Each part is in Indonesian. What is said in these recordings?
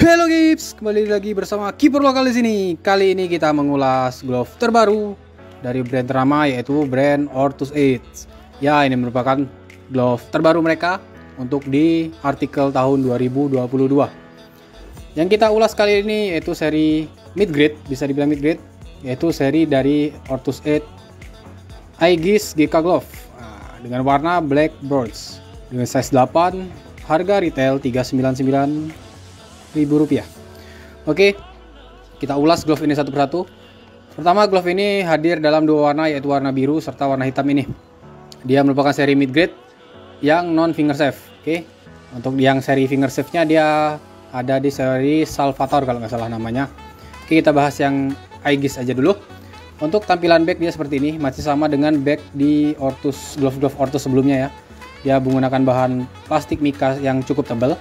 Halo Gips, kembali lagi bersama Kiper Lokal di sini. Kali ini kita mengulas glove terbaru dari brand ternama yaitu brand Ortus 8. Ya, ini merupakan glove terbaru mereka untuk di artikel tahun 2022. Yang kita ulas kali ini yaitu seri mid grade, bisa dibilang mid grade, yaitu seri dari Ortus 8 Aegis GK Glove dengan warna black bronze dengan size 8, harga retail Rp399.000. Oke, kita ulas glove ini satu persatu. Pertama, glove ini hadir dalam dua warna, yaitu warna biru serta warna hitam ini. Dia merupakan seri mid grade yang non finger safe. Oke, untuk yang seri finger safe-nya dia ada di seri Salvator kalau nggak salah namanya. Oke, kita bahas yang Aegis aja dulu. Untuk tampilan back dia seperti ini, masih sama dengan back di Ortus, glove Ortus sebelumnya ya. Dia menggunakan bahan plastik mica yang cukup tebal.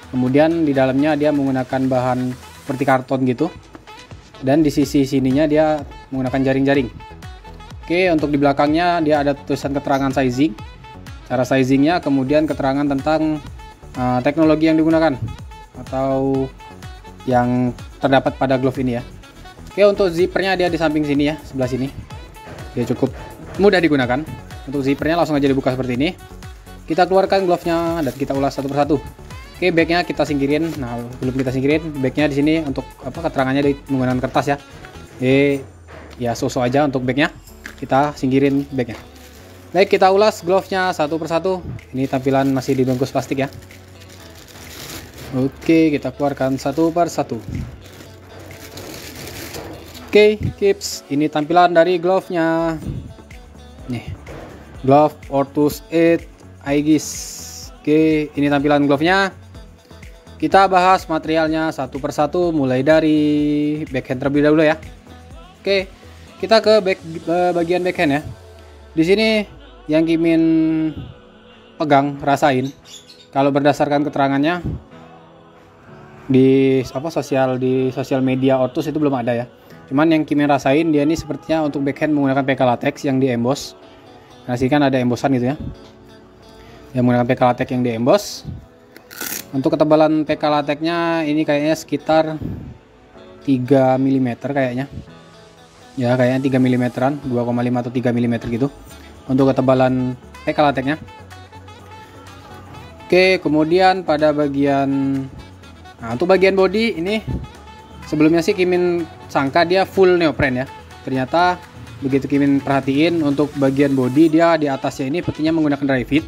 Kemudian di dalamnya dia menggunakan bahan seperti karton gitu. Dan di sisi sininya dia menggunakan jaring-jaring. Oke, untuk di belakangnya dia ada tulisan keterangan sizing, cara sizingnya, kemudian keterangan tentang teknologi yang digunakan atau yang terdapat pada glove ini ya. Oke, untuk zippernya dia di samping sini ya, sebelah sini. Dia cukup mudah digunakan. Untuk zippernya langsung aja dibuka seperti ini. Kita keluarkan glove-nya dan kita ulas satu persatu. Oke, backnya kita singkirin. Nah, belum kita singkirin, backnya di sini untuk keterangannya di menggunakan kertas ya. Ya sosok aja untuk backnya. Kita singkirin backnya. Baik, kita ulas glove-nya satu persatu. Ini tampilan masih dibungkus plastik ya. Oke, kita keluarkan satu persatu. Oke, Kips, ini tampilan dari glove-nya. Nih, glove Ortus 8 Aegis. Oke, ini tampilan glove-nya. Kita bahas materialnya satu persatu, mulai dari backhand terlebih dahulu ya. Oke, kita ke bagian backhand ya. Di sini yang Kimin pegang, rasain. Kalau berdasarkan keterangannya di sosial media Ortus itu belum ada ya. Cuman yang Kimin rasain dia ini sepertinya untuk backhand menggunakan PK latex yang di emboss. Nah, sini kan ada embossan gitu ya. Yang menggunakan PK latex yang di emboss. Untuk ketebalan PK latexnya ini kayaknya sekitar 3 mm kayaknya. Ya, kayaknya 3 mm-an, 2,5 atau 3 mm gitu. Untuk ketebalan PK latexnya. Oke, kemudian pada bagian untuk bagian body ini sebelumnya sih Kimin sangka dia full neopren ya. Ternyata begitu Kimin perhatiin untuk bagian body dia di atasnya ini sepertinya menggunakan dry fit.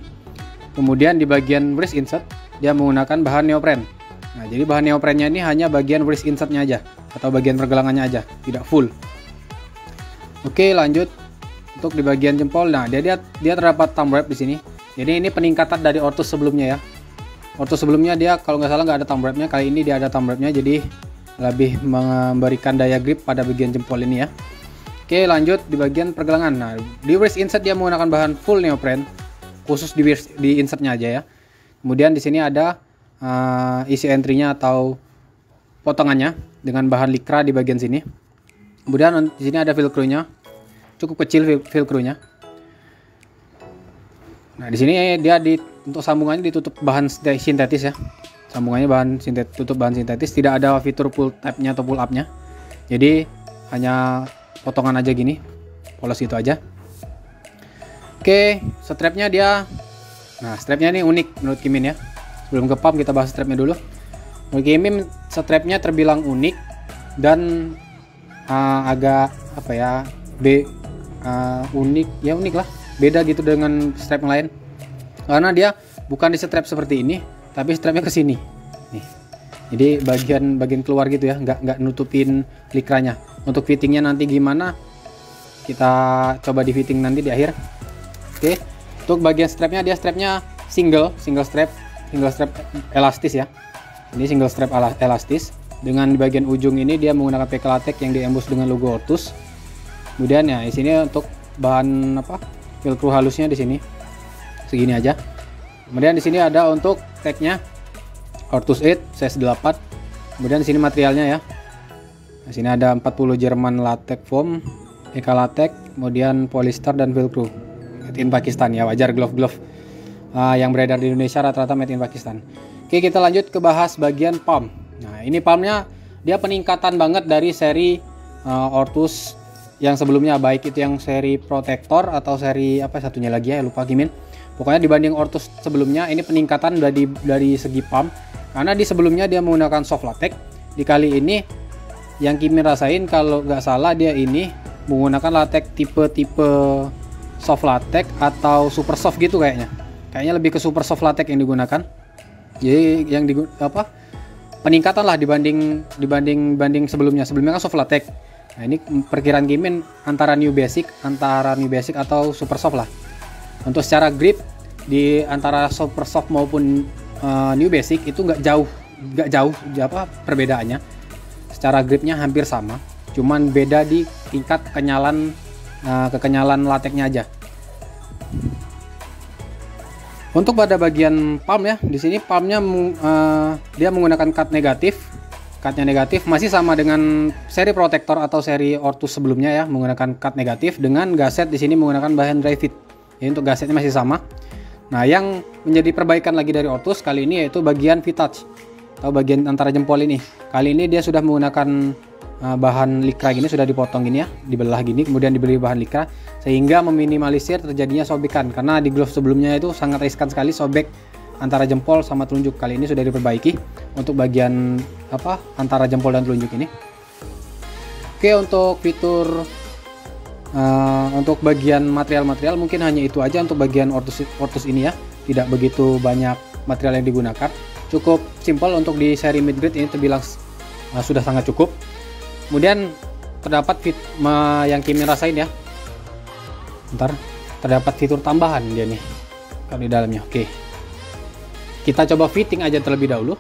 Kemudian di bagian wrist insert dia menggunakan bahan neopren. Nah, jadi bahan neoprennya ini hanya bagian wrist insertnya aja atau bagian pergelangannya aja, tidak full. Oke, lanjut untuk di bagian jempol. Nah, dia terdapat thumb wrap di sini. Jadi ini peningkatan dari Ortus sebelumnya ya. Ortus sebelumnya dia kalau nggak salah nggak ada thumb wrapnya, kali ini dia ada thumb wrapnya, jadi lebih memberikan daya grip pada bagian jempol ini ya. Oke, lanjut di bagian pergelangan. Nah, di wrist insert dia menggunakan bahan full neopren, khusus di insertnya aja ya. Kemudian di sini ada isi entry-nya atau potongannya dengan bahan likra di bagian sini. Kemudian di sini ada velcro-nya, cukup kecil velcro-nya. Nah, di sini dia untuk sambungannya ditutup bahan sintetis ya. Sambungannya tutup bahan sintetis, tidak ada fitur pull tab-nya atau pull up-nya. Jadi hanya potongan aja gini, polos gitu aja. Oke, strapnya strapnya ini unik menurut Kimin ya. Sebelum ke pump kita bahas strapnya dulu. Menurut Kimin strapnya terbilang unik dan agak unik lah, beda gitu dengan strap yang lain. Karena dia bukan di strap seperti ini, tapi strapnya ke sini. Nih. Jadi bagian keluar gitu ya, nggak nutupin likranya. Untuk fittingnya nanti gimana? Kita coba di fitting nanti di akhir. Oke, untuk bagian strapnya dia strapnya single strap elastis ya. Ini single strap elastis. Dengan di bagian ujung ini dia menggunakan PK latex yang diembus dengan logo Ortus. Kemudian ya di sini untuk bahan velcro halusnya di sini segini aja. Kemudian di sini ada untuk tagnya Ortus 8 size 8. Kemudian di sini materialnya ya. Di sini ada 40 Jerman latex foam, PK latex, kemudian polyester dan velcro. Made in Pakistan ya, wajar glove yang beredar di Indonesia rata-rata made in Pakistan. Oke, kita lanjut ke bahas bagian pump. Nah, Nah, ini palmnya dia peningkatan banget dari seri Ortus yang sebelumnya, baik itu yang seri Protector atau seri apa satunya lagi ya, lupa Kimin. Pokoknya dibanding Ortus sebelumnya ini peningkatan dari segi palm, karena di sebelumnya dia menggunakan soft latex. Di kali ini yang Kimin rasain kalau nggak salah dia ini menggunakan latex tipe soft latex atau super soft gitu kayaknya lebih ke super soft latex yang digunakan. Jadi yang peningkatan lah dibanding sebelumnya kan soft latex. Nah, ini perkiraan Kimin antara new basic atau super soft lah. Untuk secara grip di antara super soft maupun new basic itu nggak jauh perbedaannya. Secara gripnya hampir sama, cuman beda di tingkat kekenyalan lateksnya aja. Untuk pada bagian palm ya, di sini palmnya dia menggunakan cut negatif. Cutnya negatif masih sama dengan seri Protector atau seri Ortus sebelumnya ya, menggunakan cut negatif dengan gaset di sini menggunakan bahan dry fit. Jadi untuk gasetnya masih sama. Nah, yang menjadi perbaikan lagi dari Ortus kali ini yaitu bagian V-Touch atau bagian antara jempol ini. Kali ini dia sudah menggunakan bahan likra gini, sudah dipotong gini ya, dibelah gini, kemudian diberi bahan likra sehingga meminimalisir terjadinya sobekan, karena di glove sebelumnya itu sangat riskan sekali sobek antara jempol sama telunjuk. Kali ini sudah diperbaiki untuk bagian antara jempol dan telunjuk ini. Oke, untuk fitur untuk bagian material mungkin hanya itu aja untuk bagian Ortus ini ya, tidak begitu banyak material yang digunakan, cukup simple untuk di seri mid grade ini terbilang sudah sangat cukup. Kemudian terdapat yang Kimin rasain ya, terdapat fitur tambahan dia nih kalau di dalamnya. Oke, kita coba fitting aja terlebih dahulu.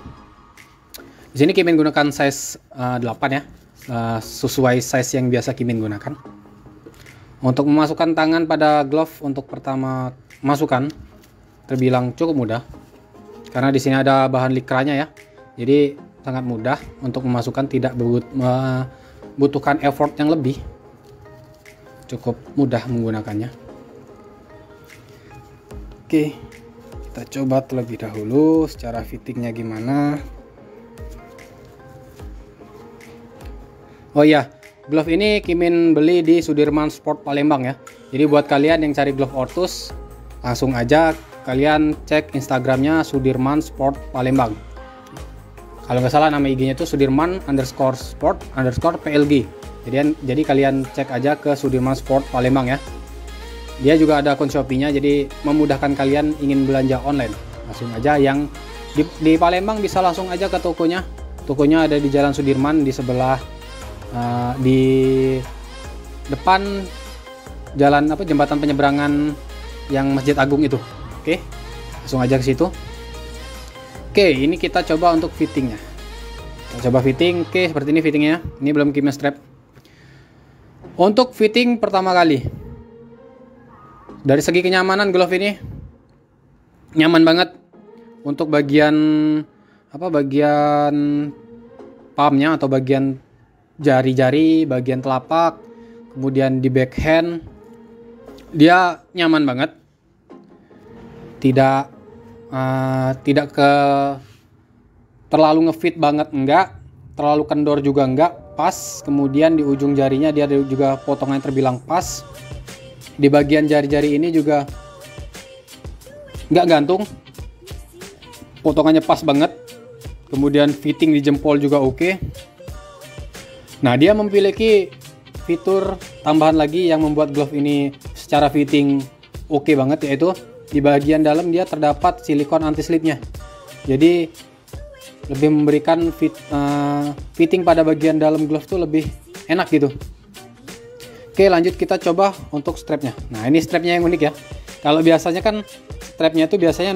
Di sini Kimin gunakan size 8 ya, sesuai size yang biasa Kimin gunakan. Untuk memasukkan tangan pada glove untuk pertama masukkan terbilang cukup mudah, karena di sini ada bahan likranya ya, jadi sangat mudah untuk memasukkan, tidak membutuhkan effort yang lebih, cukup mudah menggunakannya. Oke, kita coba terlebih dahulu secara fittingnya gimana. Oh iya, glove ini Kimin beli di Sudirman Sport Palembang ya. Jadi buat kalian yang cari glove Ortus, langsung aja kalian cek Instagramnya Sudirman Sport Palembang. Kalau nggak salah nama IG-nya itu Sudirman_sport_PLG. Jadi kalian cek aja ke Sudirman Sport Palembang ya. Dia juga ada akun Shopee-nya, jadi memudahkan kalian ingin belanja online. Langsung aja yang di Palembang bisa langsung aja ke tokonya. Tokonya ada di Jalan Sudirman, di sebelah di depan jalan jembatan penyeberangan yang Masjid Agung itu. Oke, langsung aja ke situ. Oke, ini kita coba untuk fittingnya. Kita coba fitting. Oke, seperti ini fittingnya. Ini belum Kimin strap. Untuk fitting pertama kali, dari segi kenyamanan glove ini nyaman banget. Untuk bagian bagian palmnya atau bagian jari-jari, bagian telapak, kemudian di backhand, dia nyaman banget. Tidak terlalu ngefit banget, enggak terlalu kendor juga enggak, pas. Kemudian di ujung jarinya dia juga potongannya terbilang pas. Di bagian jari-jari ini juga enggak gantung, potongannya pas banget. Kemudian fitting di jempol juga oke. Nah, dia memiliki fitur tambahan lagi yang membuat glove ini secara fitting oke banget, yaitu di bagian dalam dia terdapat silikon anti slipnya. Jadi lebih memberikan fitting pada bagian dalam glove tuh lebih enak gitu. Oke, lanjut kita coba untuk strapnya. Nah, ini strapnya yang unik ya. Kalau biasanya kan strapnya itu biasanya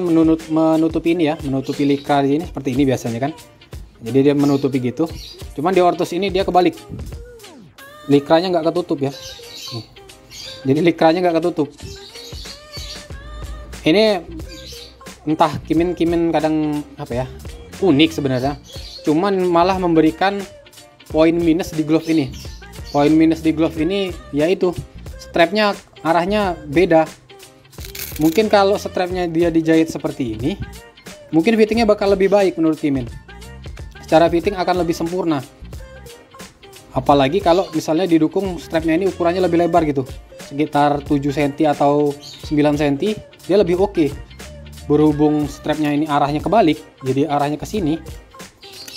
menutupi ini ya, menutupi likra di sini seperti ini biasanya kan. Jadi dia menutupi gitu. Cuman di Ortus ini dia kebalik. Likranya nggak ketutup ya. Nih. Jadi likranya nggak ketutup. Ini entah Kimin kadang unik sebenarnya. Cuman malah memberikan poin minus di glove ini. Poin minus di glove ini yaitu strapnya arahnya beda. Mungkin kalau strapnya dia dijahit seperti ini, mungkin fittingnya bakal lebih baik menurut Kimin. secara fitting akan lebih sempurna. Apalagi kalau misalnya didukung strapnya ini ukurannya lebih lebar gitu, sekitar 7 cm atau 9 cm, dia lebih oke. Berhubung strapnya ini arahnya kebalik, jadi arahnya ke sini.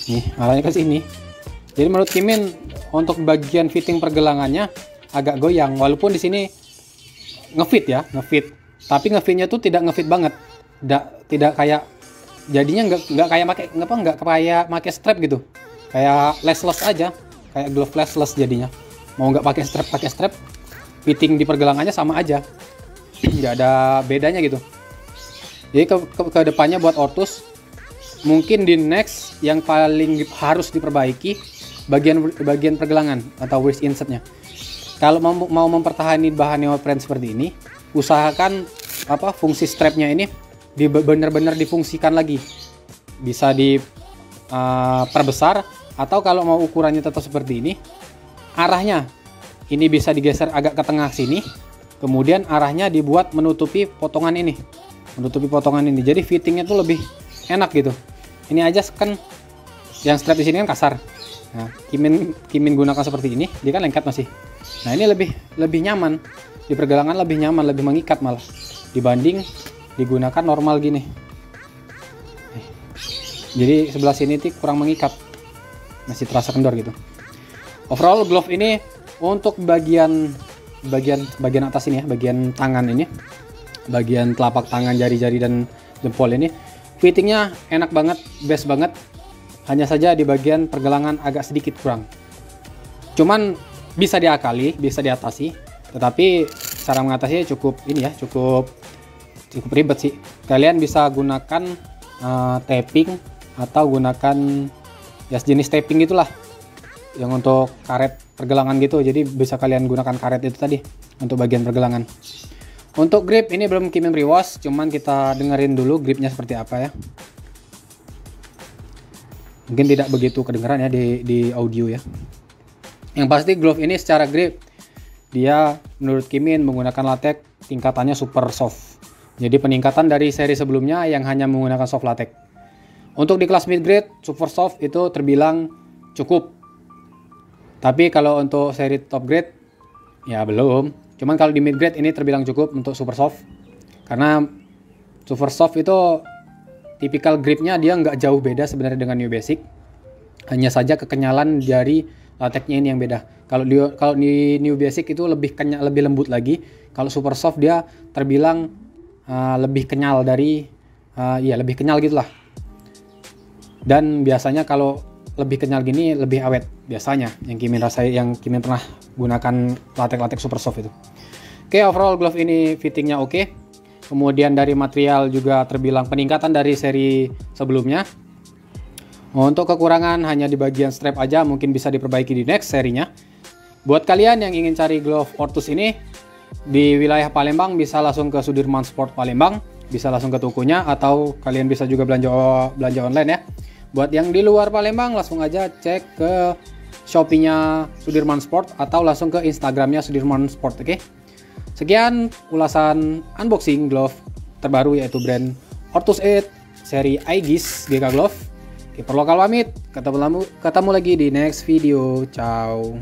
Nih, arahnya ke sini. Jadi menurut Kimin untuk bagian fitting pergelangannya agak goyang, walaupun di sini ngefit ya, ngefit. Tapi ngefitnya tuh tidak ngefit banget. Tidak kayak, jadinya nggak kayak pakai strap gitu. Kayak lashless aja. Kayak glove lashless jadinya. Mau nggak pakai strap, fitting di pergelangannya sama aja, nggak ada bedanya gitu. Jadi ke depannya buat Ortus, mungkin di next yang paling harus diperbaiki bagian pergelangan atau waist insertnya. Kalau mau mempertahankan bahan neoprene seperti ini, usahakan fungsi strapnya ini benar-benar difungsikan lagi. Bisa diperbesar. Atau kalau mau ukurannya tetap seperti ini, arahnya ini bisa digeser agak ke tengah sini, kemudian arahnya dibuat menutupi potongan ini, jadi fittingnya tuh lebih enak gitu. Ini aja kan yang strap di sini kan kasar. Nah, Kimin gunakan seperti ini, dia kan lengket masih. Nah, ini lebih nyaman di pergelangan, lebih nyaman, lebih mengikat malah dibanding digunakan normal gini. Jadi sebelah sini tuh kurang mengikat, masih terasa kendor gitu. Overall glove ini untuk bagian atas ini ya, bagian tangan ini, bagian telapak tangan, jari-jari dan jempol ini, fittingnya enak banget, best banget. Hanya saja di bagian pergelangan agak sedikit kurang. Cuman bisa diakali, bisa diatasi. Tetapi cara mengatasinya cukup ribet sih. Kalian bisa gunakan taping atau gunakan ya jenis taping gitulah, yang untuk karet pergelangan gitu. Jadi bisa kalian gunakan karet itu tadi untuk bagian pergelangan. Untuk grip ini belum Kimin rewash, cuman kita dengerin dulu gripnya seperti apa ya. Mungkin tidak begitu kedengeran ya di audio ya. Yang pasti glove ini secara grip dia menurut Kimin menggunakan latex tingkatannya super soft. Jadi peningkatan dari seri sebelumnya yang hanya menggunakan soft latex. Untuk di kelas mid grade super soft itu terbilang cukup. Tapi kalau untuk seri top grade ya belum. Cuman kalau di mid grade ini terbilang cukup untuk super soft. Karena super soft itu tipikal gripnya dia nggak jauh beda sebenarnya dengan new basic. Hanya saja kekenyalan dari latexnya ini yang beda. Kalau di new basic itu lebih lembut lagi. Kalau super soft dia terbilang lebih kenyal dari lebih kenyal gitulah. Dan biasanya kalau lebih kenyal gini lebih awet biasanya yang Kimin pernah gunakan latex super soft itu. Oke, overall glove ini fittingnya oke. Kemudian dari material juga terbilang peningkatan dari seri sebelumnya. Untuk kekurangan hanya di bagian strap aja, mungkin bisa diperbaiki di next serinya. Buat kalian yang ingin cari glove Ortus ini di wilayah Palembang, bisa langsung ke Sudirman Sport Palembang, bisa langsung ke tokonya, atau kalian bisa juga belanja online ya. Buat yang di luar Palembang, langsung aja cek ke Shopee-nya Sudirman Sport atau langsung ke Instagram-nya Sudirman Sport. Oke. Sekian ulasan unboxing glove terbaru yaitu brand Ortus 8 seri Aegis GK Glove. Oke, perlokal pamit. Ketemu lagi di next video. Ciao.